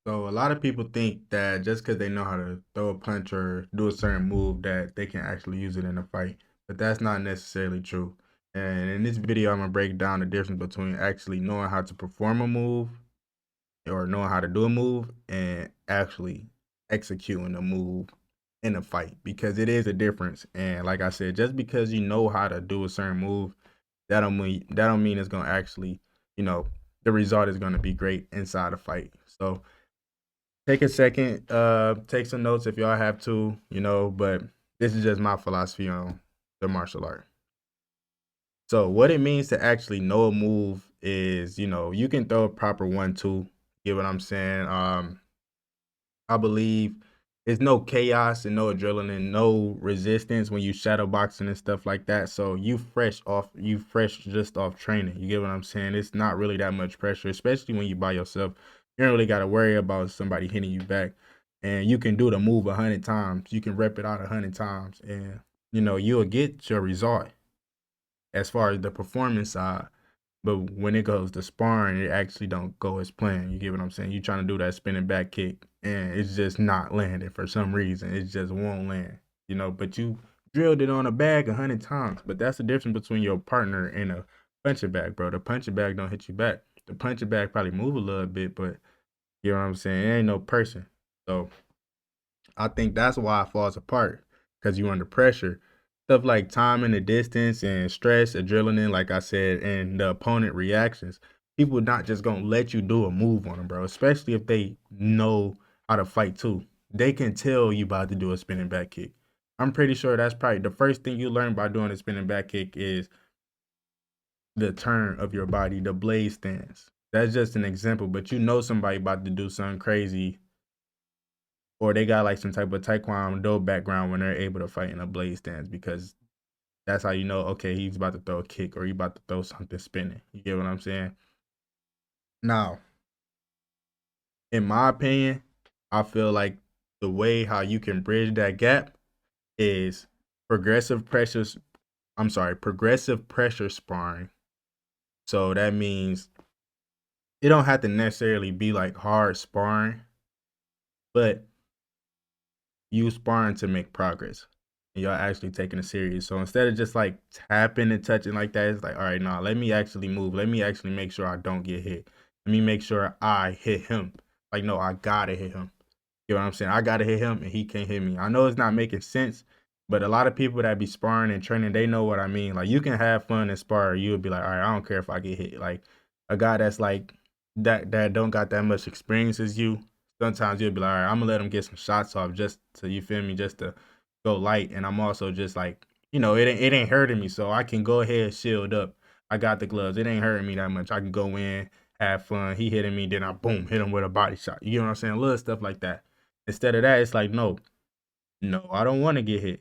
So a lot of people think that just because they know how to throw a punch or do a certain move that they can actually use it in a fight, but that's not necessarily true. And in this video, I'm gonna break down the difference between actually knowing how to perform a move or knowing how to do a move and actually executing a move in a fight because it is a difference. And like I said, just because you know how to do a certain move, that don't mean it's gonna actually, you know, the result is gonna be great inside a fight. So take a second, take some notes if y'all have to, but this is just my philosophy on the martial art. So what it means to actually know a move is, you can throw a proper 1-2, get what I'm saying? I believe there's no chaos and no adrenaline, no resistance when you shadow boxing and stuff like that. So you fresh just off training. You get what I'm saying? It's not really that much pressure, especially when you by yourself. You don't really got to worry about somebody hitting you back. And you can do the move 100 times. You can rep it out 100 times, and you'll get your result as far as the performance side. But when it goes to sparring, it actually don't go as planned. You get what I'm saying? You trying to do that spinning back kick, and it's just not landing for some reason. It just won't land, But you drilled it on a bag 100 times. But that's the difference between your partner and a punching bag, bro. The punching bag don't hit you back. The punching bag probably move a little bit, but you know what I'm saying? It ain't no person. So I think that's why it falls apart because you're under pressure. Stuff like time and the distance and stress, adrenaline, like I said, and the opponent reactions. People not just gonna let you do a move on them, bro. Especially if they know how to fight too. They can tell you about to do a spinning back kick. I'm pretty sure that's probably the first thing you learn by doing a spinning back kick is the turn of your body, the blade stance. That's just an example, but you know somebody about to do something crazy or they got like some type of taekwondo background when they're able to fight in a blade stance because that's how you know, okay, he's about to throw a kick or he about to throw something spinning. You get what I'm saying? Now, in my opinion, I feel like the way how you can bridge that gap is progressive pressures. Progressive pressure sparring. So that means it don't have to necessarily be like hard sparring, but you sparring to make progress. And y'all actually taking it serious. So instead of just like tapping and touching like that, it's like, all right, now let me actually move. Let me actually make sure I don't get hit. Let me make sure I hit him. Like, no, I gotta hit him. You know what I'm saying? I gotta hit him and he can't hit me. I know it's not making sense, but a lot of people that be sparring and training, they know what I mean. Like you can have fun and spar. You would be like, all right, I don't care if I get hit. Like a guy that's like that don't got that much experience as you, sometimes you'll be like, all right, I'm gonna let him get some shots off just to you feel me, just to go light. And I'm also just like, it ain't hurting me, so I can go ahead shield up. I got the gloves. It ain't hurting me that much. I can go in, have fun. He hitting me, then I boom hit him with a body shot. You get what I'm saying? Little stuff like that. Instead of that, it's like, no, no, I don't want to get hit.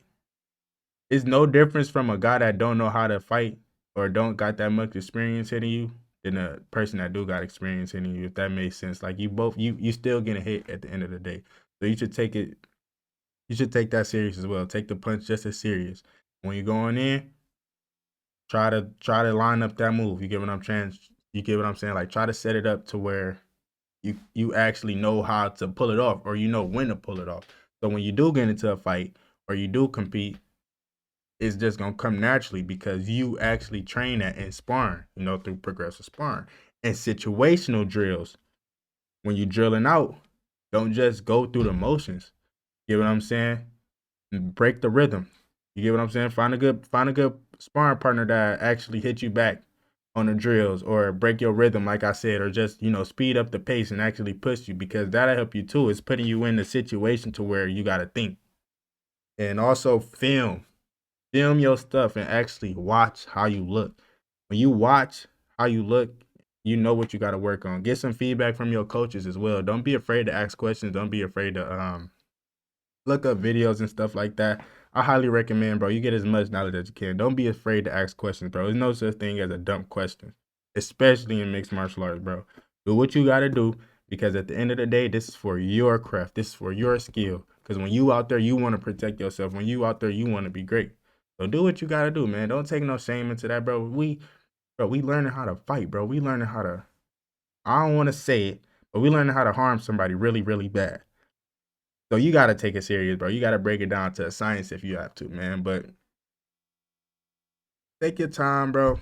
It's no difference from a guy that don't know how to fight or don't got that much experience hitting you than a person that do got experience hitting you, if that makes sense. Like you both you still getting hit at the end of the day. So you should take that serious as well. Take the punch just as serious. When you're going in, try to line up that move. You get what I'm saying? Like try to set it up to where you actually know how to pull it off or you know when to pull it off. So when you do get into a fight or you do compete, it's just gonna come naturally because you actually train that in sparring, through progressive sparring. And situational drills, when you drilling out, don't just go through the motions. You get what I'm saying? Break the rhythm. You get what I'm saying? Find a good sparring partner that actually hit you back on the drills or break your rhythm, like I said, or just, speed up the pace and actually push you because that'll help you too. It's putting you in the situation to where you gotta think. And also film your stuff and actually watch how you look. When you watch how you look, you know what you got to work on. Get some feedback from your coaches as well. Don't be afraid to ask questions. Don't be afraid to look up videos and stuff like that. I highly recommend, bro. You get as much knowledge as you can. Don't be afraid to ask questions, bro. There's no such thing as a dumb question, especially in mixed martial arts, bro. Do what you got to do because at the end of the day, this is for your craft. This is for your skill. Because when you out there, you want to protect yourself. When you out there, you want to be great. So do what you got to do, man. Don't take no shame into that, bro. We learning how to fight, bro. We learning how to. I don't want to say it, but we learning how to harm somebody really, really bad. So you gotta take it serious, bro. You gotta break it down to a science if you have to, man. But take your time, bro.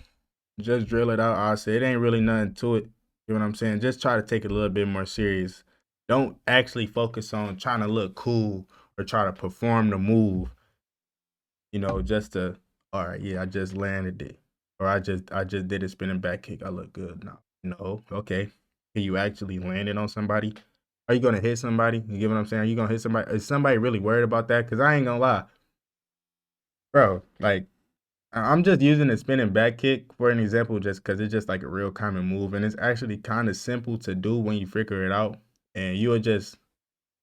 Just drill it out. I say it ain't really nothing to it. You know what I'm saying? Just try to take it a little bit more serious. Don't actually focus on trying to look cool or try to perform the move, just to, all right, yeah, I just landed it. Or I just did a spinning back kick. I look good now. No, okay. Can you actually land it on somebody? Are you gonna hit somebody? You get what I'm saying? Are you gonna hit somebody? Is somebody really worried about that? Cause I ain't gonna lie, bro. Like I'm just using the spinning back kick for an example, just because it's just like a real common move, and it's actually kind of simple to do when you figure it out, and you would just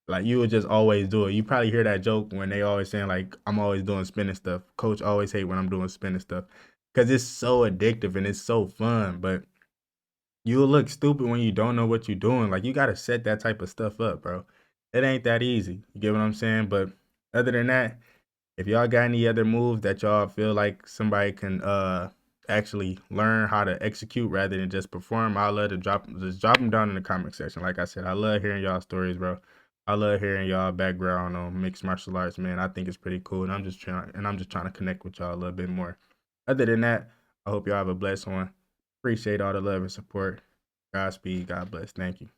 always do it. You probably hear that joke when they always saying like, "I'm always doing spinning stuff." Coach always hate when I'm doing spinning stuff because it's so addictive and it's so fun, but you'll look stupid when you don't know what you're doing. Like you gotta set that type of stuff up, bro. It ain't that easy. You get what I'm saying? But other than that, if y'all got any other moves that y'all feel like somebody can actually learn how to execute rather than just perform, I love to drop them down in the comment section. Like I said, I love hearing y'all stories, bro. I love hearing y'all background on mixed martial arts, man. I think it's pretty cool, and I'm just trying to connect with y'all a little bit more. Other than that, I hope y'all have a blessed one. Appreciate all the love and support. Godspeed. God bless. Thank you.